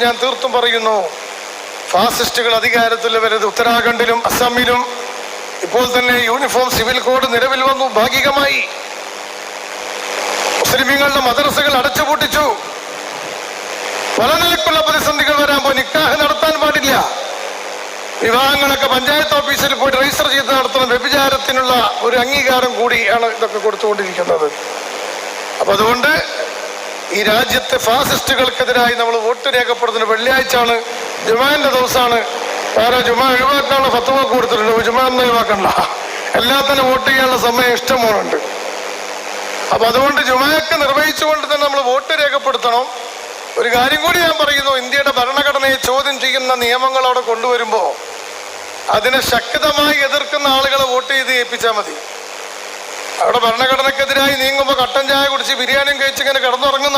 ഞാൻ തീർത്തും പറയുന്നു, ഫാസിസ്റ്റുകൾ അധികാരത്തിൽ വരുന്നത് ഉത്തരാഖണ്ഡിലും അസമിലും ഇപ്പോൾ തന്നെ യൂണിഫോം സിവിൽ കോഡ് നിലവിൽ വന്നു. ഭാഗികമായി മുസ്ലിമീങ്ങളുടെ മദ്രസകൾ അടച്ചുപൂട്ടിച്ചു. പല നിലക്കുള്ള പ്രതിസന്ധികൾ വരാൻ പോയി. നിക്കാഹ് നടത്താൻ പാടില്ല. വിവാഹങ്ങളൊക്കെ പഞ്ചായത്ത് ഓഫീസിൽ പോയി രജിസ്റ്റർ ചെയ്ത് നടത്തുന്ന വ്യഭിചാരത്തിനുള്ള ഒരു അംഗീകാരം കൂടിയാണ് ഇതൊക്കെ കൊടുത്തുകൊണ്ടിരിക്കുന്നത്. അപ്പൊ അതുകൊണ്ട് ഈ രാജ്യത്തെ ഫാസിസ്റ്റുകൾക്കെതിരായി നമ്മൾ വോട്ട് രേഖപ്പെടുത്തുന്നത് വെള്ളിയാഴ്ചയാണ്, ജുമാന്റെ ദിവസമാണ്. വേറെ ജുമാ ഒഴിവാക്കാനുള്ള ഫത്വ കൊടുത്തിട്ടുണ്ട്. ജുമാ ഒന്നും ഒഴിവാക്കണ്ട, എല്ലാത്തിനും വോട്ട് ചെയ്യാനുള്ള സമയം ഇഷ്ടമുണ്ട്. അപ്പൊ അതുകൊണ്ട് ജുമായൊക്കെ നിർവഹിച്ചുകൊണ്ട് തന്നെ നമ്മൾ വോട്ട് രേഖപ്പെടുത്തണം. ഒരു കാര്യം കൂടി ഞാൻ പറയുന്നു, ഇന്ത്യയുടെ ഭരണഘടനയെ ചോദ്യം ചെയ്യുന്ന നിയമങ്ങൾ അവിടെ കൊണ്ടുവരുമ്പോൾ അതിനെ ശക്തമായി എതിർക്കുന്ന ആളുകളെ വോട്ട് ചെയ്ത് ഏൽപ്പിച്ചാൽ മതി. അവിടെ ഭരണഘടനക്കെതിരായി നീങ്ങുമ്പോൾ കട്ടൻ ചായ കുടിച്ച് ബിരിയാണിയും കഴിച്ച് ഇങ്ങനെ കിടന്നുറങ്ങുന്ന